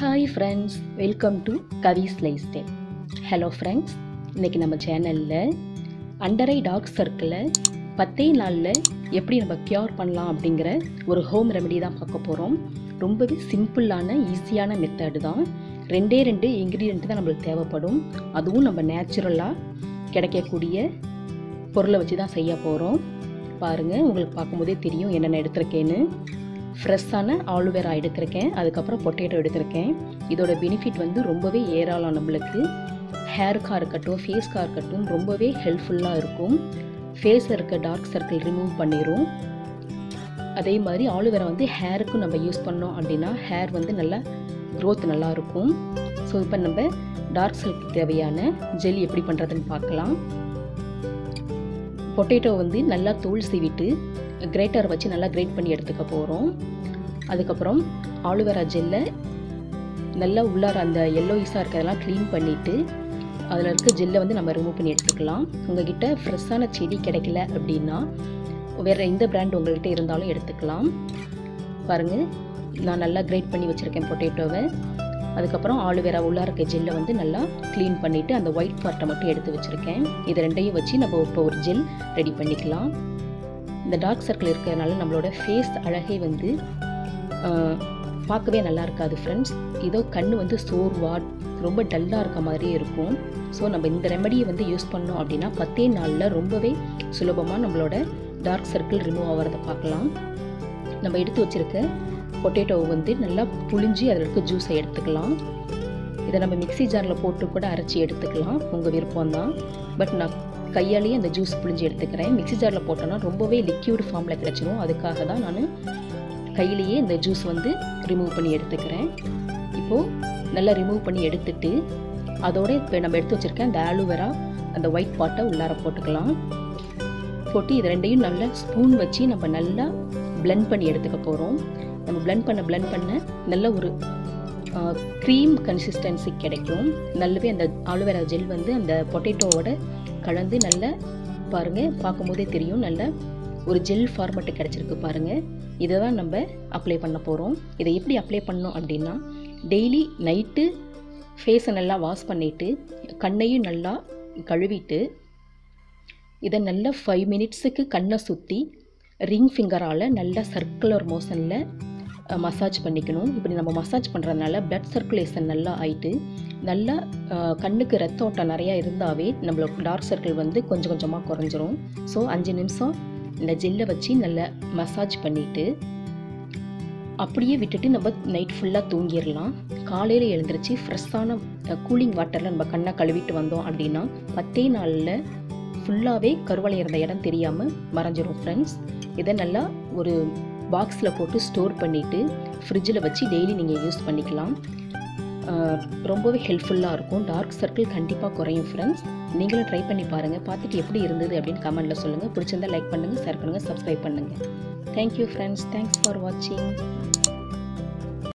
Hi friends, welcome to kavislifestyle. Hello friends, இன்னைக்கு நம்ம சேனலில் அண்டர் ஐ டார்க் சர்க்கிளை 10 நாளில் எப்படி நம்ம கியூர் பண்ணலாம் அப்படிங்கிற ஒரு ஹோம் ரெமெடி தான் பார்க்க போகிறோம். ரொம்பவே சிம்பிளான ஈஸியான மெத்தடு தான். ரெண்டே இன்க்ரீடியன்ட் தான் நம்மளுக்கு தேவைப்படும். அதுவும் நம்ம நேச்சுரலாக கிடைக்கக்கூடிய பொருளை வச்சு தான் செய்ய போகிறோம். பாருங்கள், உங்களுக்கு பார்க்கும்போதே தெரியும் என்னென்ன எடுத்திருக்கேன்னு. ஃப்ரெஷ்ஷான ஆலுவேரா எடுத்திருக்கேன், அதுக்கப்புறம் பொட்டேட்டோ எடுத்திருக்கேன். இதோட பெனிஃபிட் வந்து ரொம்பவே ஏராளம். நம்மளுக்கு ஹேருக்காக இருக்கட்டும், ஃபேஸ்க்காக இருக்கட்டும் ரொம்பவே ஹெல்ப்ஃபுல்லாக இருக்கும். ஃபேஸில் இருக்க டார்க் சர்க்கிள் ரிமூவ் பண்ணிடும். அதே மாதிரி ஆலுவேரா வந்து ஹேருக்கும் நம்ம யூஸ் பண்ணோம் அப்படின்னா ஹேர் வந்து நல்லா க்ரோத் நல்லாயிருக்கும். ஸோ இப்போ நம்ம டார்க் சர்க்கிள் தேவையான ஜெல் எப்படி பண்ணுறதுன்னு பார்க்கலாம். பொட்டேட்டோ வந்து நல்லா தோல் சீவிட்டு கிரேட்டர் வச்சு நல்லா கிரேட் பண்ணி எடுத்துக்க போகிறோம். அதுக்கப்புறம் ஆலுவேரா ஜெல்லை நல்லா உள்ளார அந்த எல்லோயிஸாக இருக்கிறதெல்லாம் க்ளீன் பண்ணிவிட்டு அதில் இருக்க ஜெல்லை வந்து நம்ம ரிமூவ் பண்ணி எடுத்துக்கலாம். உங்கள்கிட்ட ஃப்ரெஷ்ஷான செடி கிடைக்கல அப்படின்னா வேறு எந்த பிராண்ட் உங்கள்கிட்ட இருந்தாலும் எடுத்துக்கலாம். பாருங்கள், நான் நல்லா கிரேட் பண்ணி வச்சுருக்கேன் பொட்டேட்டோவை. அதுக்கப்புறம் ஆலுவேரா உள்ளார இருக்க ஜெல்லை வந்து நல்லா க்ளீன் பண்ணிவிட்டு அந்த ஒயிட் பார்ட்டை மட்டும் எடுத்து வச்சுருக்கேன். இது ரெண்டையும் வச்சு நம்ம இப்போ ஒரு ஜெல் ரெடி பண்ணிக்கலாம். இந்த டார்க் சர்க்கிள் இருக்கிறதுனால நம்மளோட ஃபேஸ் அழகே வந்து பார்க்கவே நல்லா இருக்காது ஃப்ரெண்ட்ஸ். இதோ கண் வந்து சோர்வாக ரொம்ப டல்லாக இருக்க மாதிரியே இருக்கும். ஸோ நம்ம இந்த ரெமடியை வந்து யூஸ் பண்ணோம் அப்படின்னா 10 நாளில் ரொம்பவே சுலபமாக நம்மளோட டார்க் சர்க்கிள் ரிமூவ் ஆகிறத பார்க்கலாம். நம்ம எடுத்து வச்சுருக்க பொட்டேட்டோவை வந்து நல்லா புழிஞ்சி அதில் இருக்க ஜூஸை எடுத்துக்கலாம். இதை நம்ம மிக்ஸி ஜாரில் போட்டு கூட அரைச்சி எடுத்துக்கலாம், உங்கள் விருப்பம்தான். பட் நான் கையாலேயே அந்த ஜூஸ் புழிஞ்சு எடுத்துக்கிறேன். மிக்ஸி ஜாரில் போட்டோன்னா ரொம்பவே லிக்யூட் ஃபார்மில் கிடச்சிரும். அதுக்காக தான் நான் கையிலேயே இந்த ஜூஸ் வந்து ரிமூவ் பண்ணி எடுத்துக்கிறேன். இப்போது நல்லா ரிமூவ் பண்ணி எடுத்துட்டு அதோட இப்போ நம்ம எடுத்து வச்சுருக்கேன் அந்த ஆலுவேரா அந்த ஒயிட் பாட்டை உள்ளார போட்டுக்கலாம். போட்டு இது ரெண்டையும் நல்லா ஸ்பூன் வச்சு நம்ம நல்லா பிளெண்ட் பண்ணி எடுத்துக்க போகிறோம். நம்ம பிளெண்ட் பண்ண நல்ல ஒரு க்ரீம் கன்சிஸ்டன்சி கிடைக்கும். நல்லாவே அந்த ஆலுவேரா ஜெல் வந்து அந்த பொட்டேட்டோவோட கலந்து நல்லா பாருங்கள், பார்க்கும்போதே தெரியும் நல்ல ஒரு ஜெல் ஃபார்மேட்டு கிடச்சிருக்கு பாருங்கள். இதை தான் நம்ம அப்ளை பண்ண போகிறோம். இதை எப்படி அப்ளை பண்ணோம் அப்படின்னா டெய்லி நைட்டு ஃபேஸை நல்லா வாஷ் பண்ணிவிட்டு கண்ணையும் நல்லா கழுவிட்டு இதை நல்லா 5 மினிட்ஸுக்கு கண்ணை சுற்றி ரிங் ஃபிங்கரால் நல்லா சர்க்குலர் மோஷனில் மசாஜ் பண்ணிக்கணும். இப்படி நம்ம மசாஜ் பண்ணுறதுனால பிளட் சர்க்குலேஷன் நல்லா ஆகிட்டு நல்லா கண்ணுக்கு ரத்த ஓட்டம் நிறையா இருந்தாவே நம்மளோட டார்க் சர்க்கிள் வந்து கொஞ்சம் கொஞ்சமாக குறைஞ்சிரும். ஸோ 5 நிமிஷம் இந்த ஜெல்லை வச்சு நல்லா மசாஜ் பண்ணிவிட்டு அப்படியே விட்டுட்டு நம்ம நைட் ஃபுல்லாக தூங்கிடலாம். காலையில் எழுந்திரிச்சு ஃப்ரெஷ்ஷான கூலிங் வாட்டரில் நம்ம கண்ணை கழுவிட்டு வந்தோம் அப்படின்னா 10 நாளில் ஃபுல்லாகவே கருவளை இருந்த இடம் தெரியாமல் மறைஞ்சிரும் ஃப்ரெண்ட்ஸ். இதை நல்லா ஒரு பாக்ஸில் போட்டு ஸ்டோர் பண்ணிவிட்டு ஃப்ரிட்ஜில் வச்சு டெய்லி நீங்கள் யூஸ் பண்ணிக்கலாம். ரொம்பவே ஹெல்ப்ஃபுல்லாக இருக்கும். டார்க் சர்க்கிள் கண்டிப்பாக குறையும் ஃப்ரெண்ட்ஸ். நீங்களும் ட்ரை பண்ணி பாருங்கள். பார்த்துட்டு எப்படி இருந்தது அப்படின்னு கமெண்ட்டில் சொல்லுங்கள். பிடிச்சிருந்தால் லைக் பண்ணுங்கள், ஷேர் பண்ணுங்கள், சப்ஸ்கிரைப் பண்ணுங்கள். Thank you friends. தேங்க்ஸ் ஃபார் வாட்சிங்.